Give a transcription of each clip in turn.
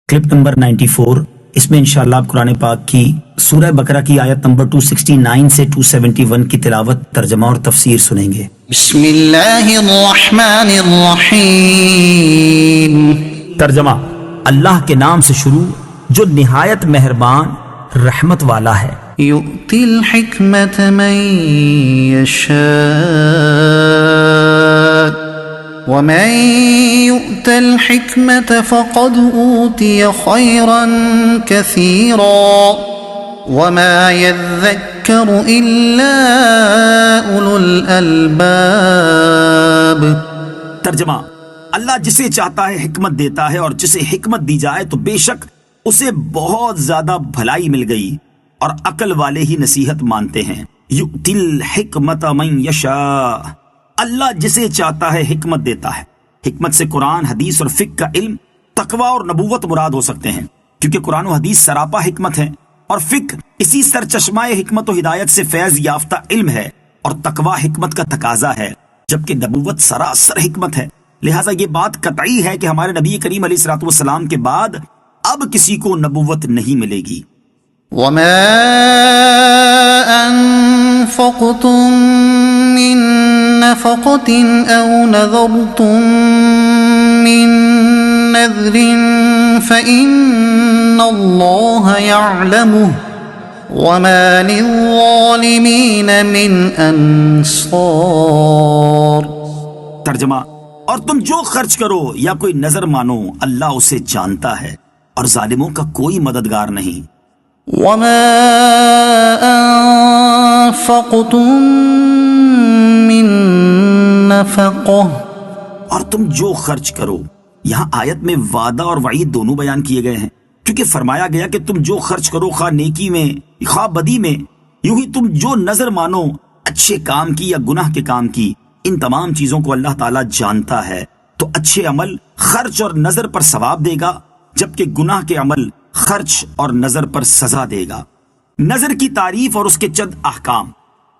Clip number 94। इसमें इंशाअल्लाह आप कुरान पाक की सूरह बकरा की आयत नंबर 269 से 271 की तिलावत, तर्जमा और तफसीर सुनेंगे। बिस्मिल्लाहिर्रहमानिर्रहीम। तर्जमा, अल्लाह के नाम से शुरू जो निहायत मेहरबान रहमत वाला है। युतिल हिकमत मन यशा वमन युतल हिकमत फ़क़द ऊतिय खैरन कसीरा वमा यज़्ज़क्करु इल्ला उलुल अलबाब। तर्जमा, अल्लाह जिसे चाहता है हिकमत देता है और जिसे हिकमत दी जाए तो बेशक उसे बहुत ज्यादा भलाई मिल गई और अकल वाले ही नसीहत मानते हैं। युतिल हिकमत मन यशा, अल्लाह जिसे चाहता है हिकमत देता है। हिकमत से कुरान, हदीस और फिक्र का इल्म, तकवा और नबूवत मुराद हो सकते हैं, क्योंकि कुरान और हदीस सरापा हिकमत है और फिक्र इसी सरचश्माए हिकमत और हिदायत से फैज याफ्ता इल्म है और तकवा हिकमत का तकाजा है, जबकि नबूवत सरासर हिकमत है। लिहाजा ये बात कतई है कि हमारे नबी करीम अलैहिस्सलाम के बाद अब किसी को नबूवत नहीं मिलेगी। वमा अनफ़क़्तुम मिन नफ़क़तिन औ नज़रतुम मिन नज़रिन फ़इन्नल्लाह यअलमुहु वमा लिज़्ज़ालिमीन मिन अंसार। तर्जमा, और तुम जो खर्च करो या कोई नजर मानो अल्लाह उसे जानता है और जालिमों का कोई मददगार नहीं। वमा अनफ़क़्तुम मिन नफ़क़ह, और तुम जो खर्च करो, यहाँ आयत में वादा और वईद दोनों बयान किए गए हैं, क्योंकि फरमाया गया कि तुम जो खर्च करो, खा नेकी में खा बदी में, यूं ही तुम जो नजर मानो अच्छे काम की या गुनाह के काम की, इन तमाम चीजों को अल्लाह ताला जानता है। तो अच्छे अमल खर्च और नजर पर सवाब देगा, जबकि गुनाह के अमल खर्च और नजर पर सजा देगा। नजर की तारीफ और उसके चंद अहकाम।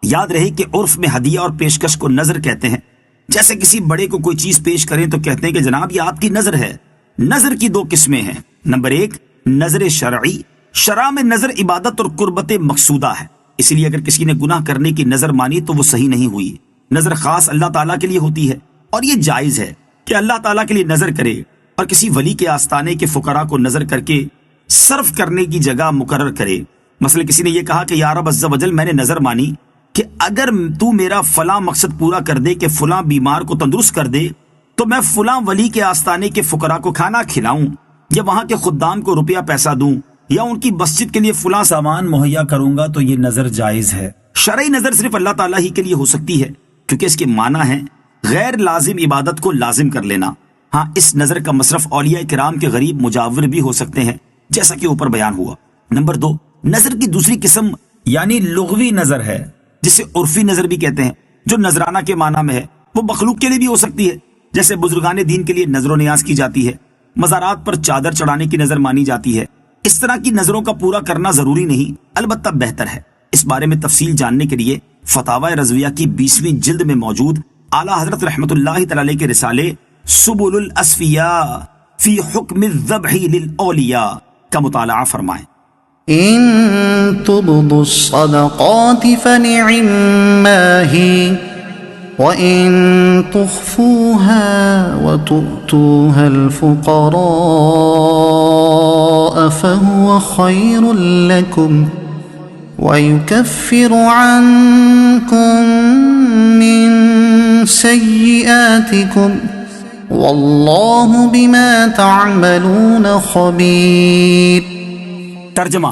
याद रहे कि उर्फ में हदिया और पेशकश को नजर कहते हैं। जैसे किसी बड़े को कोई चीज पेश करें तो कहते हैं कि जनाब ये आपकी नजर है। नजर की दो किस्में हैं। नंबर एक, नजर शरई। शरा में नजर इबादत और कुर्बत मकसूदा है, इसलिए अगर किसी ने गुनाह करने की नजर मानी तो वो सही नहीं हुई। नजर खास अल्लाह ताला के लिए होती है और ये जायज है कि अल्लाह ताला के लिए नजर करे और किसी वली के आस्ताने के फुकरा को नजर करके सर्फ करने की जगह मुकर्रर करे। मसलन किसी ने यह कहा कि या रब अज़्ज़ा वजल, मैंने नजर मानी कि अगर तू मेरा फला मकसद पूरा कर दे कि फला बीमार को तंदुरुस्त कर दे, तो मैं फला वली के आस्ताने के फुकरा को खाना खिलाऊं या वहां के खुद्दाम को रुपया पैसा दूं या उनकी मस्जिद के लिए फला सामान मुहैया करूंगा, तो ये नजर जायज है। शरई नजर सिर्फ अल्लाह ताला ही के लिए हो सकती है, क्योंकि इसके माना है गैर लाजिम इबादत को लाजिम कर लेना। हाँ, इस नजर का मसरफ औलिया किराम के गरीब मुजाविर भी हो सकते हैं, जैसा कि ऊपर बयान हुआ। नंबर दो, नजर की दूसरी किस्म यानी लुग़वी नजर है, जिसे उर्फी नजर भी कहते हैं, जो नजराना के माना में है। वो मखलूक के लिए भी हो सकती है, जैसे बुजुर्गान दीन के लिए नजर नियाज की जाती है, मज़ारात पर चादर चढ़ाने की नजर मानी जाती है। इस तरह की नजरों का पूरा करना जरूरी नहीं, अलबत्ता बेहतर है। इस बारे में तफसील जानने के लिए फतावा रज़विया की 20वीं जिल्द में मौजूद आला हजरत रहमतुल्लाहि तआला अलैहि के रिसाले सुबुलुल अस्फिया फी हुक्म ज़ब्ही लिल औलिया का मुताला फरमाएं। इन तुब्दुस्सदक़ाति फनिअम्मा ही व इन तुख़्फ़ूहा व तु'तूहल फ़ुक़रा फ़हुवा ख़ैरुल लकुम वयुकफ्फिरु अन्कुम मिन सय्यिआतिकुम वल्लाहु बिमा तअमलून ख़बीर। तर्जमा,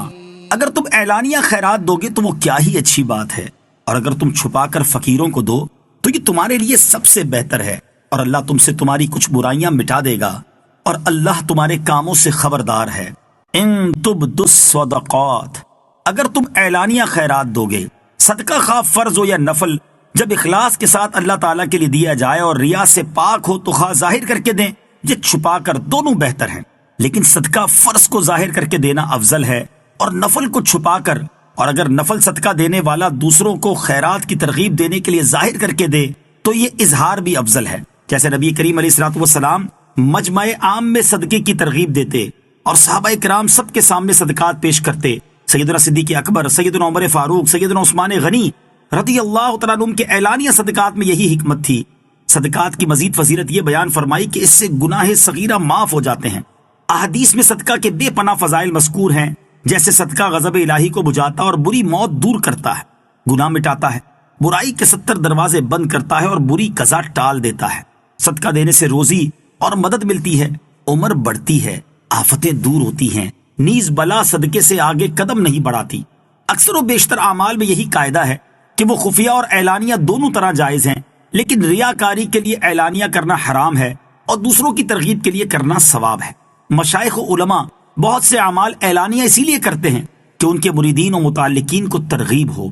अगर तुम एलानिया खैरात दोगे तो वो क्या ही अच्छी बात है, और अगर तुम छुपाकर फकीरों को दो तो ये तुम्हारे लिए सबसे बेहतर है, और अल्लाह तुमसे तुम्हारी कुछ बुराइयां मिटा देगा और अल्लाह तुम्हारे कामों से खबरदार है। इन तुब्दुस्सदक़ात, अगर तुम एलानिया खैरात दोगे, सदका खा फर्ज हो या नफल, जब इखलास के साथ अल्लाह ताला के लिए दिया जाए और रिया से पाक हो तो खा जाहिर करके दें, ये छुपा कर दोनों बेहतर हैं। लेकिन सदका फर्ज को जाहिर करके देना अफजल है और नफल को छुपा कर, और अगर नफल सदका देने वाला दूसरों को खैरात की तरगीब देने के लिए जाहिर करके दे तो ये इजहार भी अफजल है। जैसे नबी करीम अलैहिस्सलातु वस्सलाम मजमा आम में सदके की तरगीब देते اور صحابہ کرام سب کے سامنے صدقات پیش کرتے. سیدنا صدیق اکبر، سیدنا عمر فاروق، سیدنا عثمان غنی رضی اللہ تعالیٰ عنہ کے اعلانیہ صدقات میں یہی حکمت تھی. صدقات کی مزید فضیلت یہ بیان فرمائی کہ اس سے گناہ صغیرہ معاف ہو جاتے ہیں. احادیث میں صدقہ کے بے پناہ فضائل مذکور ہیں، جیسے صدقہ غضب الہی کو بجھاتا اور بری موت دور کرتا ہے، گناہ مٹاتا ہے، برائی کے 70 دروازے بند کرتا ہے اور بری قضا ٹال دیتا ہے. صدقہ دینے سے روزی اور مدد ملتی ہے، عمر بڑھتی ہے، آفتیں دور ہوتی ہیں، نیز بلا صدقے سے آگے قدم نہیں بڑھاتی. اکثر و بیشتر اعمال میں یہی قاعدہ ہے کہ وہ خفیہ اور اعلانیہ دونوں طرح جائز ہیں، لیکن ریاکاری کے لیے اعلانیہ کرنا حرام ہے اور دوسروں کی ترغیب کے لیے کرنا ثواب ہے. مشائخ و علماء بہت سے اعمال اعلانیہ اسی لیے کرتے ہیں کہ ان کے مریدین و متعلقین کو ترغیب ہو.